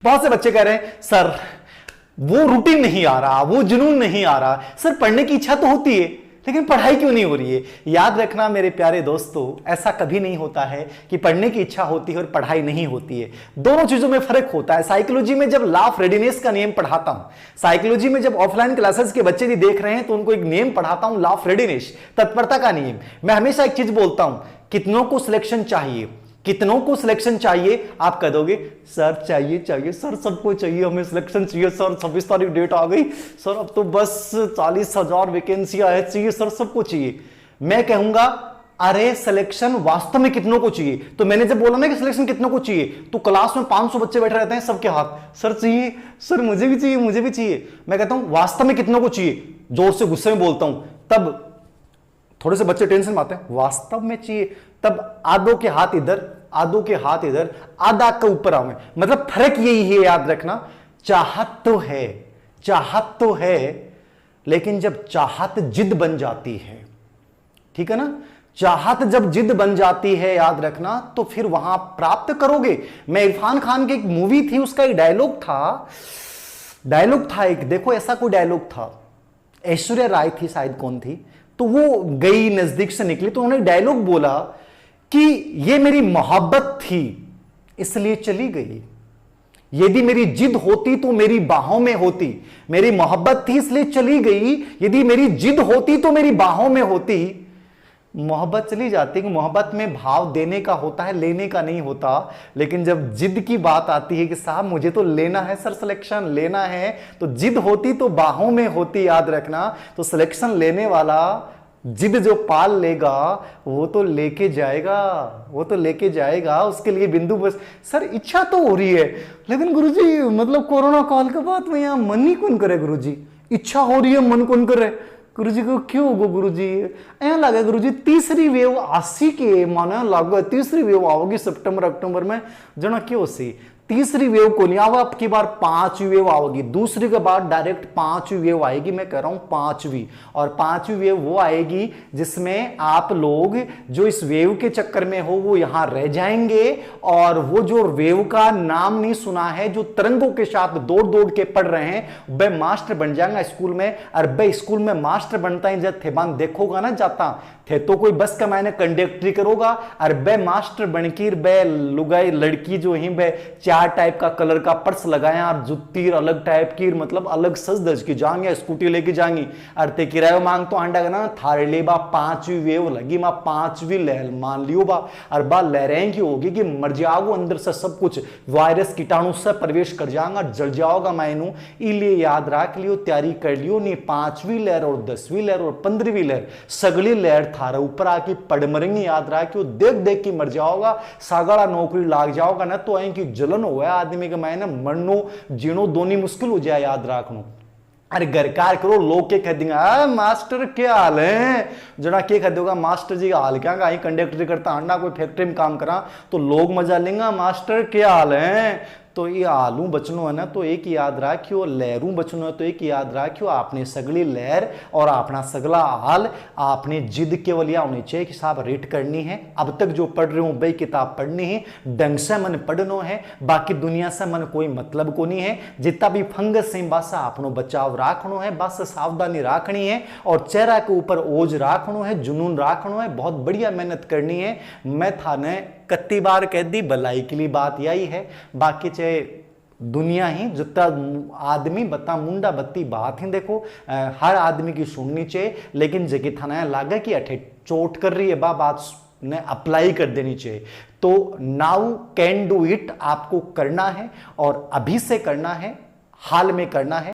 बहुत से बच्चे कह रहे हैं सर वो रूटीन नहीं आ रहा, वो जुनून नहीं आ रहा। सर पढ़ने की इच्छा तो होती है लेकिन पढ़ाई क्यों नहीं हो रही है? याद रखना मेरे प्यारे दोस्तों, ऐसा कभी नहीं होता है कि पढ़ने की इच्छा होती है और पढ़ाई नहीं होती है। दोनों चीजों में फर्क होता है। साइकोलॉजी में जब लॉ ऑफ रेडीनेस का नियम पढ़ाता हूं, साइकोलॉजी में जब ऑफलाइन क्लासेस के बच्चे भी देख रहे हैं तो उनको एक नियम पढ़ाता हूं, लॉ ऑफ रेडीनेस, तत्परता का नियम। मैं हमेशा एक चीज बोलता हूं, कितनों को सिलेक्शन चाहिए, कितनों को सिलेक्शन चाहिए? आप कह दोगे सर चाहिए चाहिए सर, सबको चाहिए, हमें सिलेक्शन चाहिए सर, 26 तारीख डेट आ गई सर, अब तो बस 40,000 वैकेंसियां है, चाहिए सर, सबको चाहिए। मैं कहूंगा अरे सिलेक्शन वास्तव में कितनों को चाहिए? तो मैंने जब बोला ना कि सिलेक्शन कितनों को चाहिए, तो क्लास में 500 बच्चे बैठे रहते हैं, सबके हाथ सर चाहिए सर, मुझे भी चाहिए, मुझे भी चाहिए। मैं कहता हूं वास्तव में कितनों को चाहिए? जोर से गुस्से में बोलता हूं, तब थोड़े से बच्चे टेंशन में आते हैं, वास्तव में चाहिए। तब आधों के हाथ इधर, आधों के हाथ इधर, आधा का ऊपर आवे। मतलब फर्क यही है, याद रखना, चाहत तो है, चाहत तो है, लेकिन जब चाहत जिद बन जाती है, ठीक है ना, चाहत जब जिद बन जाती है, याद रखना, तो फिर वहां प्राप्त करोगे। मैं इरफान खान की एक मूवी थी, उसका एक डायलॉग था एक, देखो ऐसा कोई डायलॉग था, ऐश्वर्या राय थी शायद, कौन थी, तो वो गई नजदीक से निकली तो उन्होंने डायलॉग बोला कि ये मेरी मोहब्बत थी इसलिए चली गई, यदि मेरी जिद होती तो मेरी बाहों में होती, मेरी मोहब्बत थी इसलिए चली गई, यदि मेरी जिद होती तो मेरी बाहों में होती। मोहब्बत चली जाती कि मोहब्बत में भाव देने का होता है, लेने का नहीं होता। लेकिन जब जिद की बात आती है कि साहब मुझे तो लेना है सर, सिलेक्शन लेना है, तो जिद होती तो बाहों में होती, याद रखना। तो सिलेक्शन लेने वाला जिद जो पाल लेगा वो तो लेके जाएगा, वो तो लेके जाएगा, उसके लिए बिंदु बस। सर इच्छा तो हो रही है लेकिन गुरुजी मतलब कोरोना काल के बाद में यहाँ मन ही कौन करे गुरुजी, इच्छा हो रही है मन कौन करे गुरुजी को, क्यों होगो गुरुजी? ऐसा लगे गुरुजी तीसरी वेव आसी के माने लगे, तीसरी वेव आओगी सितंबर अक्टूबर में, जना क्यों सी तीसरी वेव को नहीं आवा, अब की बार 5वीं वेव आओगी, दूसरी के बाद डायरेक्ट 5वीं वेव आएगी। मैं कह रहा हूं 5वीं, और 5वीं वेव वो आएगी जिसमें आप लोग जो इस वेव के चक्कर में हो वो यहां रह जाएंगे, और वो जो वेव का नाम नहीं सुना है, जो तरंगों के साथ दौड़ दौड़ के पढ़ रहे हैं, वह मास्टर बन जाएगा स्कूल में। और वह स्कूल में मास्टर बनता है जब थेबान देखोगा ना जाता थे, तो कोई बस का मैंने कंडक्टरी करोगा, और बे मास्टर बनकर बे लुगाई लड़की जो ही बे 4 टाइप का कलर का पर्स लगाया और जुत्ती अलग टाइप की, मतलब अलग सज धज की जाएंगे, स्कूटी लेके जाएंगी, अरे किराया मांग तो आंडा ना थारे ले बा 5वीं वेव लगी, मां 5वीं लहर मान लियो बा, और बा लहरें की होगी कि मर जाओगे अंदर से, सब कुछ वायरस कीटाणु से प्रवेश कर जाएगा, जल जाओगा मैनू। इसलिए याद रख लियो, तैयारी कर लियो, नहीं 5वीं लहर और 10वीं लहर और 15वीं लहर सगली लहर थारा ऊपर आके पड़ मरेंगी, याद रख के देख देख के मर जाओगा, सागड़ा नौकरी लाग जाओगा ना, तो आई की जलन हो आदमी के मैंने मरनो जीनो दोनों मुश्किल हो जाए, याद रखनो। अरे घरकार करो, लोग के कह देंगे मास्टर क्या हाल है, जना के कह दोगा मास्टर जी का हाल क्या, कहीं कंडक्टरी करता अंडा कोई फैक्ट्री में काम करा तो लोग मजा लेंगे, मास्टर क्या हाल है। तो ये आलू बचनो है ना, तो एक याद रखियो, लहरों बचनो है तो एक याद रखियो, आपने सगली लहर और अपना सगला हाल, आपने जिद केवल यह होनी चाहिए कि साहब रेट करनी है, अब तक जो पढ़ रहे हो भाई किताब पढ़नी है, ढंग से मन पढ़नो है, बाकी दुनिया से मन कोई मतलब को नहीं है, जितना भी फंगस से बस अपनो बचाव राखनो है, बस सावधानी राखनी है, और चेहरा के ऊपर ओज राखनो है, जुनून राखनो है, बहुत बढ़िया मेहनत करनी है। मैं थाने कत्ती बार कह दी, भलाई के लिए बात यही है, बाकी चाहे दुनिया ही जितना आदमी बता मुंडा बत्ती बात ही देखो, हर आदमी की सुननी चाहिए, लेकिन जगह थाना लागे कि अठे चोट कर रही है बात ने अप्लाई कर देनी चाहिए। तो नाउ कैन डू इट आपको करना है, और अभी से करना है, हाल में करना है।